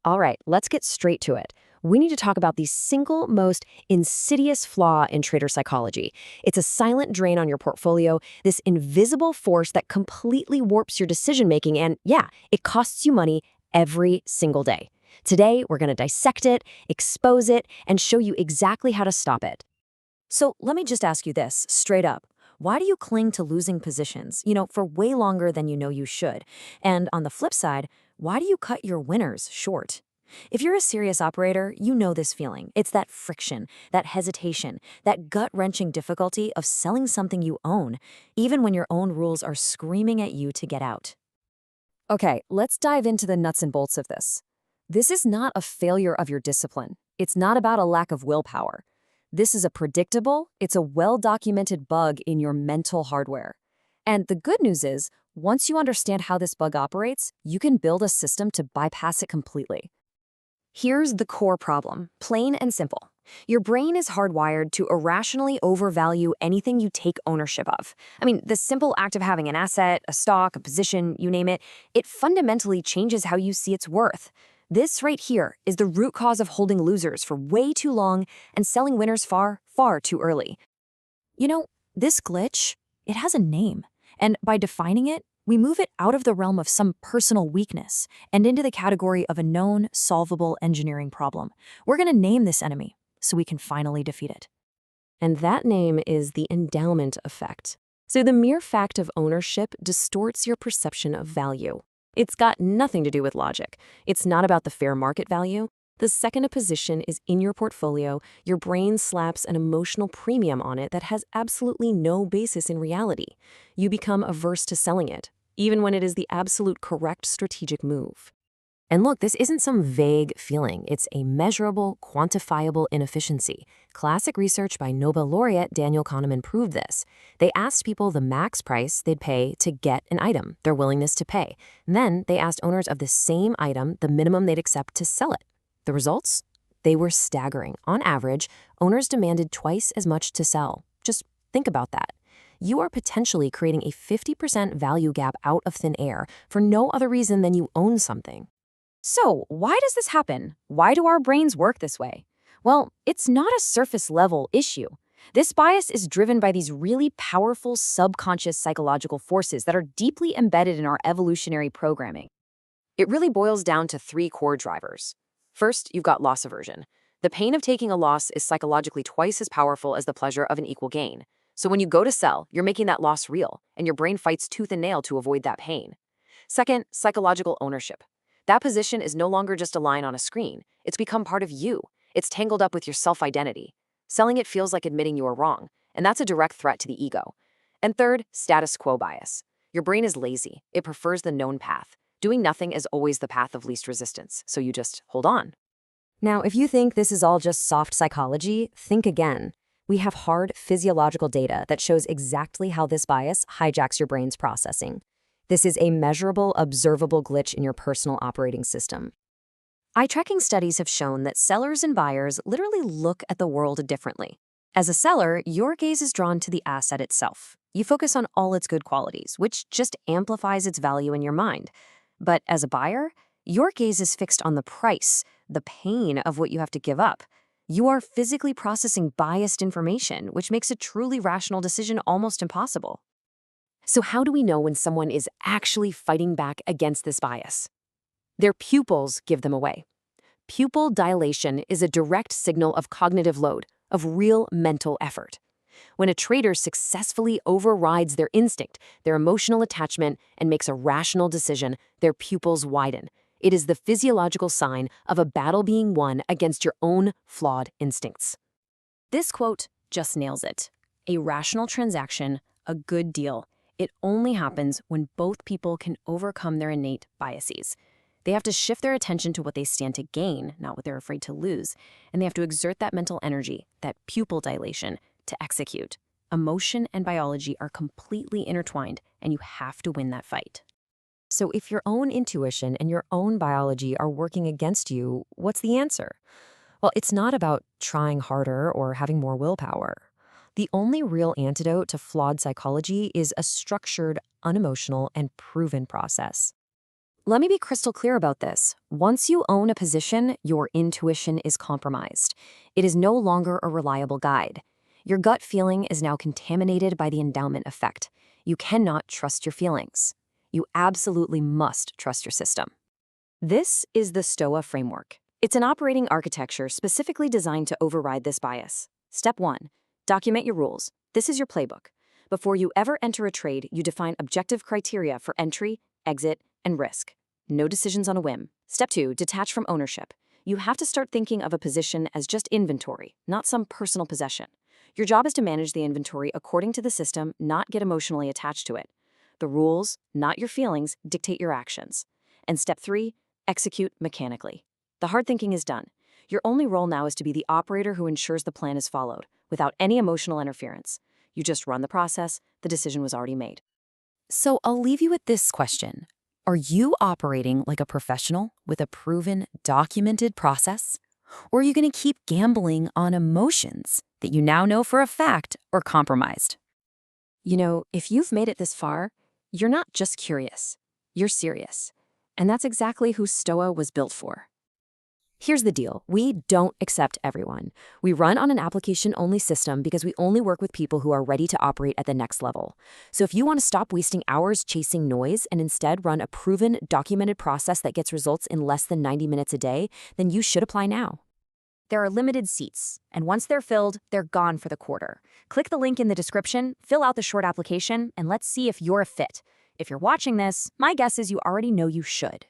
All right, let's get straight to it. We need to talk about the single most insidious flaw in trader psychology. It's a silent drain on your portfolio, this invisible force that completely warps your decision making, and yeah, it costs you money every single day. Today, we're going to dissect it, expose it, and show you exactly how to stop it. So let me just ask you this straight up. Why do you cling to losing positions, for way longer than you know you should? And on the flip side, why do you cut your winners short? If you're a serious operator, you know this feeling. It's that friction, that hesitation, that gut-wrenching difficulty of selling something you own, even when your own rules are screaming at you to get out. Okay, let's dive into the nuts and bolts of this. This is not a failure of your discipline. It's not about a lack of willpower. This is it's a well-documented bug in your mental hardware. And the good news is, once you understand how this bug operates, you can build a system to bypass it completely. Here's the core problem, plain and simple. Your brain is hardwired to irrationally overvalue anything you take ownership of. I mean, the simple act of having an asset, a stock, a position, you name it, it fundamentally changes how you see its worth. This right here is the root cause of holding losers for way too long and selling winners far, far too early. This glitch, it has a name. And by defining it, we move it out of the realm of some personal weakness and into the category of a known, solvable engineering problem. We're going to name this enemy so we can finally defeat it. And that name is the endowment effect. So the mere fact of ownership distorts your perception of value. It's got nothing to do with logic. It's not about the fair market value. The second a position is in your portfolio, your brain slaps an emotional premium on it that has absolutely no basis in reality. You become averse to selling it, even when it is the absolute correct strategic move. And look, this isn't some vague feeling. It's a measurable, quantifiable inefficiency. Classic research by Nobel laureate Daniel Kahneman proved this. They asked people the max price they'd pay to get an item, their willingness to pay. Then they asked owners of the same item the minimum they'd accept to sell it. The results? They were staggering. On average, owners demanded twice as much to sell. Just think about that. You are potentially creating a 50% value gap out of thin air for no other reason than you own something. So, why does this happen? Why do our brains work this way? Well, it's not a surface-level issue. This bias is driven by these really powerful subconscious psychological forces that are deeply embedded in our evolutionary programming. It really boils down to three core drivers. First, you've got loss aversion. The pain of taking a loss is psychologically twice as powerful as the pleasure of an equal gain. So when you go to sell, you're making that loss real, and your brain fights tooth and nail to avoid that pain. Second, psychological ownership. That position is no longer just a line on a screen. It's become part of you. It's tangled up with your self-identity. Selling it feels like admitting you are wrong, and that's a direct threat to the ego. And third, status quo bias. Your brain is lazy. It prefers the known path. Doing nothing is always the path of least resistance, so you just hold on. Now, if you think this is all just soft psychology, think again. We have hard physiological data that shows exactly how this bias hijacks your brain's processing. This is a measurable, observable glitch in your personal operating system. Eye tracking studies have shown that sellers and buyers literally look at the world differently. As a seller, your gaze is drawn to the asset itself. You focus on all its good qualities, which just amplifies its value in your mind. But as a buyer, your gaze is fixed on the price, the pain of what you have to give up. You are physically processing biased information, which makes a truly rational decision almost impossible. So how do we know when someone is actually fighting back against this bias? Their pupils give them away. Pupil dilation is a direct signal of cognitive load, of real mental effort. When a trader successfully overrides their instinct, their emotional attachment, and makes a rational decision, their pupils widen. It is the physiological sign of a battle being won against your own flawed instincts. This quote just nails it. A rational transaction, a good deal. It only happens when both people can overcome their innate biases. They have to shift their attention to what they stand to gain, not what they're afraid to lose. And they have to exert that mental energy, that pupil dilation, to execute. Emotion and biology are completely intertwined, and you have to win that fight. So if your own intuition and your own biology are working against you, what's the answer? Well, it's not about trying harder or having more willpower. The only real antidote to flawed psychology is a structured, unemotional, and proven process. Let me be crystal clear about this. Once you own a position, your intuition is compromised. It is no longer a reliable guide. Your gut feeling is now contaminated by the endowment effect. You cannot trust your feelings. You absolutely must trust your system. This is the STOA framework. It's an operating architecture specifically designed to override this bias. Step 1. Document your rules. This is your playbook. Before you ever enter a trade, you define objective criteria for entry, exit, and risk. No decisions on a whim. Step 2. Detach from ownership. You have to start thinking of a position as just inventory, not some personal possession. Your job is to manage the inventory according to the system, not get emotionally attached to it. The rules, not your feelings, dictate your actions. And step 3. Execute mechanically. The hard thinking is done. Your only role now is to be the operator who ensures the plan is followed, without any emotional interference. You just run the process, the decision was already made. So I'll leave you with this question. Are you operating like a professional with a proven, documented process? Or are you going to keep gambling on emotions that you now know for a fact are compromised? You know, if you've made it this far, you're not just curious, you're serious. And that's exactly who STOA was built for. Here's the deal. We don't accept everyone. We run on an application-only system because we only work with people who are ready to operate at the next level. So if you want to stop wasting hours chasing noise and instead run a proven, documented process that gets results in less than 90 minutes a day, then you should apply now. There are limited seats, and once they're filled, they're gone for the quarter. Click the link in the description, fill out the short application, and let's see if you're a fit. If you're watching this, my guess is you already know you should.